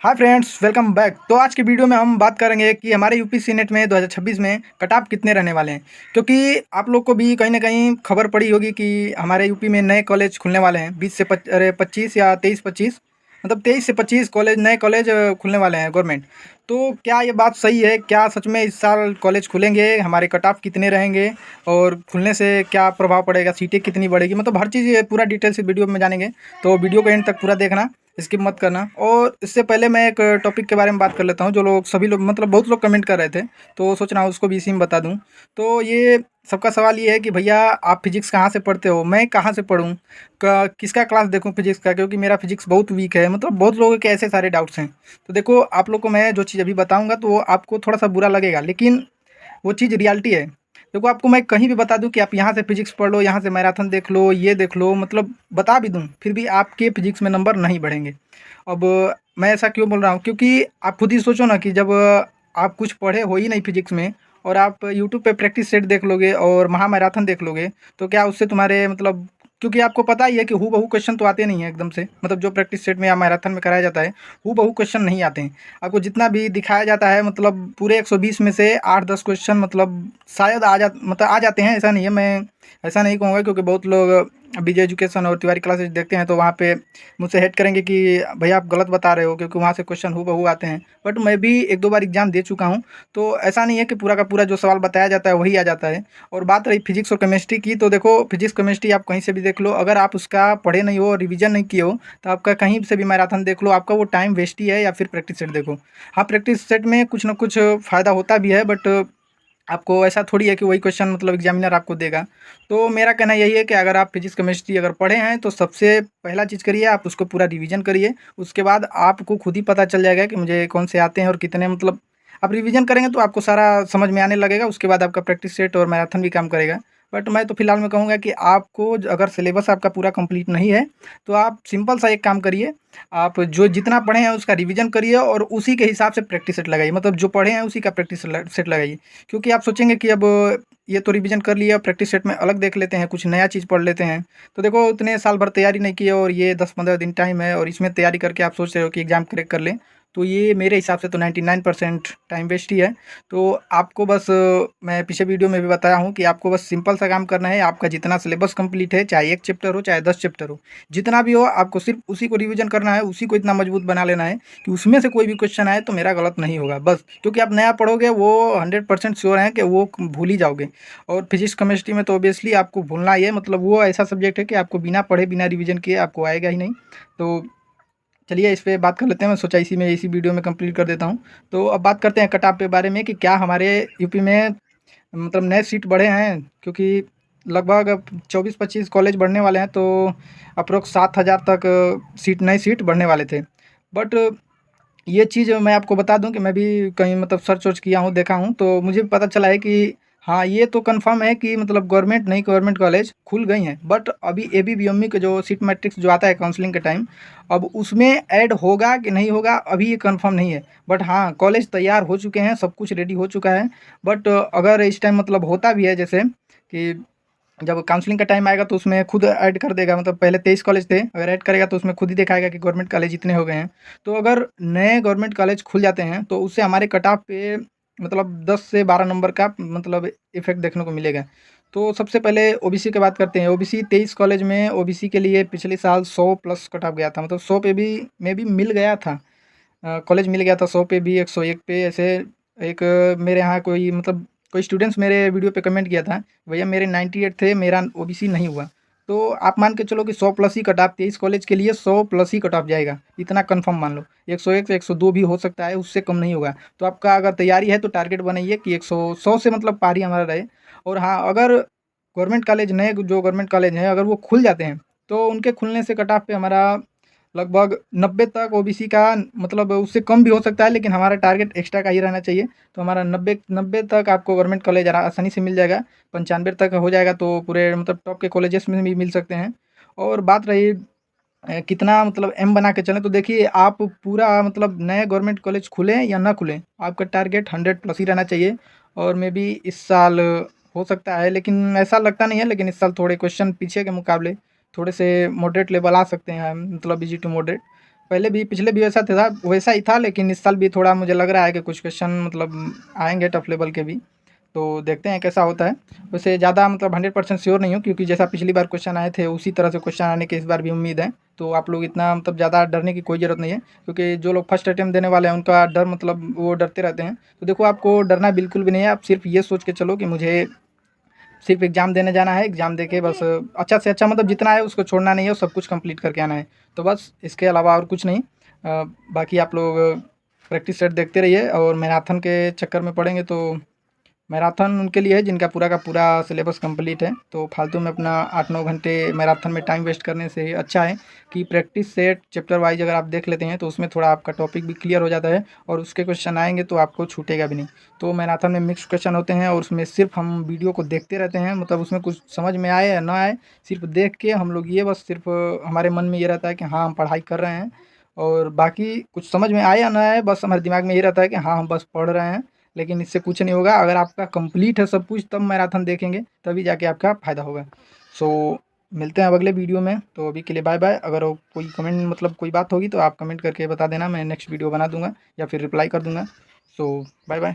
Hi friends, welcome back. तो आज की वीडियो में हम बात करेंगे कि हमारे यूपीएससी नेट में 2026 में कट ऑफ कितने रहने वाले हैं। क्योंकि आप लोग को भी कहीं ना कहीं खबर पड़ी होगी कि हमारे यूपी में नए कॉलेज खुलने वाले हैं 25 या 23-25, मतलब 23 से 25 कॉलेज, नए कॉलेज खुलने वाले हैं गवर्नमेंट। तो क्या ये बात सही है? क्या सच में इस साल कॉलेज खुलेंगे? हमारे कट ऑफ कितने रहेंगे और खुलने से क्या प्रभाव पड़ेगा? सीटें कितनी बढ़ेगी? मतलब हर चीज़ पूरा डिटेल से वीडियो में जानेंगे। तो वीडियो को एंड तक पूरा देखना, स्किप मत करना। और इससे पहले मैं एक टॉपिक के बारे में बात कर लेता हूँ, जो लोग सभी लोग मतलब बहुत लोग कमेंट कर रहे थे, तो सोच रहा हूँ उसको भी इसी में बता दूँ। तो ये सबका सवाल ये है कि भैया आप फिजिक्स कहाँ से पढ़ते हो, मैं कहाँ से पढ़ूँ, किसका क्लास देखूँ फिजिक्स का, क्योंकि मेरा फिजिक्स बहुत वीक है। मतलब बहुत लोगों के ऐसे सारे डाउट्स हैं। तो देखो, आप लोग को मैं जो चीज़ अभी बताऊँगा तो वो आपको थोड़ा सा बुरा लगेगा, लेकिन वो चीज़ रियलिटी है। देखो, आपको मैं कहीं भी बता दूँ कि आप यहाँ से फिजिक्स पढ़ लो, यहाँ से मैराथन देख लो, ये देख लो, मतलब बता भी दूँ, फिर भी आपके फिजिक्स में नंबर नहीं बढ़ेंगे। अब मैं ऐसा क्यों बोल रहा हूँ? क्योंकि आप खुद ही सोचो ना कि जब आप कुछ पढ़े हो ही नहीं फिजिक्स में, और आप यूट्यूब पे प्रैक्टिस सेट देख लोगे और महामैराथन देख लोगे, तो क्या उससे तुम्हारे मतलब, क्योंकि आपको पता ही है कि हूबहू क्वेश्चन तो आते नहीं है एकदम से। मतलब जो प्रैक्टिस सेट में या मैराथन में कराया जाता है, हूबहू क्वेश्चन नहीं आते हैं। आपको जितना भी दिखाया जाता है, मतलब पूरे 120 में से 8-10 क्वेश्चन मतलब शायद आ जाते हैं। ऐसा नहीं है, मैं ऐसा नहीं कहूँगा, क्योंकि बहुत लोग बीजे एजुकेशन और तिवारी क्लासेज देखते हैं तो वहाँ पे मुझसे हेट करेंगे कि भैया आप गलत बता रहे हो, क्योंकि वहाँ से क्वेश्चन हूबहू आते हैं। बट मैं भी 1-2 बार एग्जाम दे चुका हूँ, तो ऐसा नहीं है कि पूरा का पूरा जो सवाल बताया जाता है वही आ जाता है। और बात रही फिजिक्स और केमिस्ट्री की, तो देखो फिजिक्स केमिस्ट्री आप कहीं से भी देख लो, अगर आप उसका पढ़े नहीं हो, रिवीजन नहीं किए हो, तो आपका कहीं से भी मैराथन देख लो, आपका वो टाइम वेस्ट ही है। या फिर प्रैक्टिस सेट देखो। हाँ, प्रैक्टिस सेट में कुछ ना कुछ फ़ायदा होता भी है, बट आपको ऐसा थोड़ी है कि वही क्वेश्चन मतलब एग्जामिनर आपको देगा। तो मेरा कहना यही है कि अगर आप फिजिक्स केमिस्ट्री अगर पढ़े हैं, तो सबसे पहला चीज़ करिए, आप उसको पूरा रिवीजन करिए। उसके बाद आपको खुद ही पता चल जाएगा कि मुझे कौन से आते हैं और कितने, मतलब आप रिवीजन करेंगे तो आपको सारा समझ में आने लगेगा। उसके बाद आपका प्रैक्टिस सेट और मैराथन भी काम करेगा। बट मैं तो फिलहाल मैं कहूँगा कि आपको अगर सिलेबस आपका पूरा कंप्लीट नहीं है, तो आप सिंपल सा एक काम करिए, आप जो जितना पढ़े हैं उसका रिवीजन करिए और उसी के हिसाब से प्रैक्टिस सेट लगाइए। मतलब जो पढ़े हैं उसी का प्रैक्टिस सेट लगाइए। क्योंकि आप सोचेंगे कि अब ये तो रिवीजन कर लिया, प्रैक्टिस सेट में अलग देख लेते हैं, कुछ नया चीज़ पढ़ लेते हैं। तो देखो, इतने साल भर तैयारी नहीं की और ये 10-15 दिन टाइम है और इसमें तैयारी करके आप सोच रहे हो कि एग्ज़ाम क्रैक कर लें, तो ये मेरे हिसाब से तो 99% टाइम वेस्ट ही है। तो आपको बस मैं पीछे वीडियो में भी बताया हूँ कि आपको बस सिंपल सा काम करना है। आपका जितना सिलेबस कंप्लीट है, चाहे 1 चैप्टर हो, चाहे 10 चैप्टर हो, जितना भी हो, आपको सिर्फ उसी को रिवीजन करना है, उसी को इतना मजबूत बना लेना है कि उसमें से कोई भी क्वेश्चन आए तो मेरा गलत नहीं होगा बस। क्योंकि आप नया पढ़ोगे, वो 100% श्योर है कि वो भूल ही जाओगे। और फिजिक्स केमिस्ट्री में तो ऑब्वियसली आपको भूलना ही है। मतलब वो ऐसा सब्जेक्ट है कि आपको बिना पढ़े बिना रिवीजन किए आपको आएगा ही नहीं। तो चलिए इस पे बात कर लेते हैं। मैं सोचा इसी वीडियो में कंप्लीट कर देता हूँ। तो अब बात करते हैं कट ऑफ के बारे में कि क्या हमारे यूपी में मतलब नए सीट बढ़े हैं। क्योंकि लगभग अब 24-25 कॉलेज बढ़ने वाले हैं, तो अप्रोक्स 7,000 तक सीट, नई सीट बढ़ने वाले थे। बट ये चीज़ मैं आपको बता दूं कि मैं भी कहीं मतलब सर्च वर्च किया हूँ, देखा हूँ, तो मुझे भी पता चला है कि हाँ, ये तो कंफर्म है कि मतलब गवर्नमेंट, नई गवर्नमेंट कॉलेज खुल गई हैं। बट अभी एबीवीएमयू के जो सीट मैट्रिक्स जो आता है काउंसलिंग के टाइम, अब उसमें ऐड होगा कि नहीं होगा अभी ये कंफर्म नहीं है। बट हाँ, कॉलेज तैयार हो चुके हैं, सब कुछ रेडी हो चुका है। बट अगर इस टाइम मतलब होता भी है, जैसे कि जब काउंसलिंग का टाइम आएगा तो उसमें खुद ऐड कर देगा। मतलब पहले 23 कॉलेज थे, अगर ऐड करेगा तो उसमें खुद ही दिखाएगा कि गवर्नमेंट कॉलेज इतने हो गए हैं। तो अगर नए गवर्नमेंट कॉलेज खुल जाते हैं तो उससे हमारे कट ऑफ पे मतलब 10 से 12 नंबर का मतलब इफेक्ट देखने को मिलेगा। तो सबसे पहले ओबीसी की बात करते हैं। ओबीसी 23 कॉलेज में ओबीसी के लिए पिछले साल 100 प्लस कट ऑफ गया था। मतलब 100 पे भी में भी मिल गया था, कॉलेज मिल गया था 100 पे भी, 101 पे ऐसे। एक मेरे यहाँ कोई मतलब कोई स्टूडेंट्स मेरे वीडियो पे कमेंट किया था, भैया मेरे 98 थे, मेरा ओबीसी नहीं हुआ। तो आप मान के चलो कि 100 प्लस ही कट ऑफ, 23 कॉलेज के लिए 100 प्लस ही कट ऑफ जाएगा, इतना कंफर्म मान लो। 101 से 102 भी हो सकता है, उससे कम नहीं होगा। तो आपका अगर तैयारी है तो टारगेट बनाइए कि 100 से मतलब पार ही हमारा रहे। और हाँ, अगर गवर्नमेंट कॉलेज, नए जो गवर्नमेंट कॉलेज हैं, अगर वो खुल जाते हैं तो उनके खुलने से कट ऑफ पे हमारा लगभग 90 तक ओबीसी का, मतलब उससे कम भी हो सकता है, लेकिन हमारा टारगेट एक्स्ट्रा का ही रहना चाहिए। तो हमारा 90 तक आपको गवर्नमेंट कॉलेज आसानी से मिल जाएगा। 95 तक हो जाएगा तो पूरे मतलब टॉप के कॉलेजेस में भी मिल सकते हैं। और बात रही कितना मतलब एम बना के चलें, तो देखिए आप पूरा मतलब नए गवर्नमेंट कॉलेज खुलें या ना खुलें, आपका टारगेट 100 प्लस ही रहना चाहिए। और मे बी इस साल हो सकता है, लेकिन ऐसा लगता नहीं है, लेकिन इस साल थोड़े क्वेश्चन पीछे के मुकाबले थोड़े से मॉडरेट लेवल आ सकते हैं, मतलब इजी टू मॉडरेट। पहले भी पिछले भी वैसा ही था, लेकिन इस साल भी थोड़ा मुझे लग रहा है कि कुछ क्वेश्चन मतलब आएंगे टफ लेवल के भी। तो देखते हैं कैसा होता है। वैसे ज़्यादा मतलब 100% श्योर नहीं हूँ, क्योंकि जैसा पिछली बार क्वेश्चन आए थे उसी तरह से क्वेश्चन आने की इस बार भी उम्मीद है। तो आप लोग इतना मतलब ज़्यादा डरने की कोई ज़रूरत नहीं है, क्योंकि जो लोग फर्स्ट अटेम्प्ट देने वाले हैं उनका डर मतलब वो डरते रहते हैं। तो देखो, आपको डरना बिल्कुल भी नहीं है। आप सिर्फ ये सोच के चलो कि मुझे सिर्फ एग्ज़ाम देने जाना है, एग्ज़ाम देके बस अच्छा से अच्छा मतलब जितना है उसको छोड़ना नहीं है और सब कुछ कंप्लीट करके आना है। तो बस इसके अलावा और कुछ नहीं। बाकी आप लोग प्रैक्टिस सेट देखते रहिए, और मैराथन के चक्कर में पड़ेंगे तो मैराथन उनके लिए है जिनका पूरा का पूरा सिलेबस कंप्लीट है। तो फालतू में अपना 8-9 घंटे मैराथन में टाइम वेस्ट करने से अच्छा है कि प्रैक्टिस सेट चैप्टर वाइज अगर आप देख लेते हैं तो उसमें थोड़ा आपका टॉपिक भी क्लियर हो जाता है, और उसके क्वेश्चन आएंगे तो आपको छूटेगा भी नहीं। तो मैराथन में मिक्स क्वेश्चन होते हैं, और उसमें सिर्फ हम वीडियो को देखते रहते हैं, मतलब उसमें कुछ समझ में आए या ना आए, सिर्फ देख के हम लोग ये बस सिर्फ हमारे मन में ये रहता है कि हाँ हम पढ़ाई कर रहे हैं, और बाकी कुछ समझ में आए या ना आए बस हमारे दिमाग में ये रहता है कि हाँ हम बस पढ़ रहे हैं। लेकिन इससे कुछ नहीं होगा। अगर आपका कंप्लीट है सब कुछ तब मैराथन देखेंगे, तभी जाके आपका फ़ायदा होगा। सो मिलते हैं अब अगले वीडियो में। तो अभी के लिए बाय बाय। अगर कोई कमेंट मतलब कोई बात होगी तो आप कमेंट करके बता देना, मैं नेक्स्ट वीडियो बना दूंगा या फिर रिप्लाई कर दूंगा। सो बाय बाय।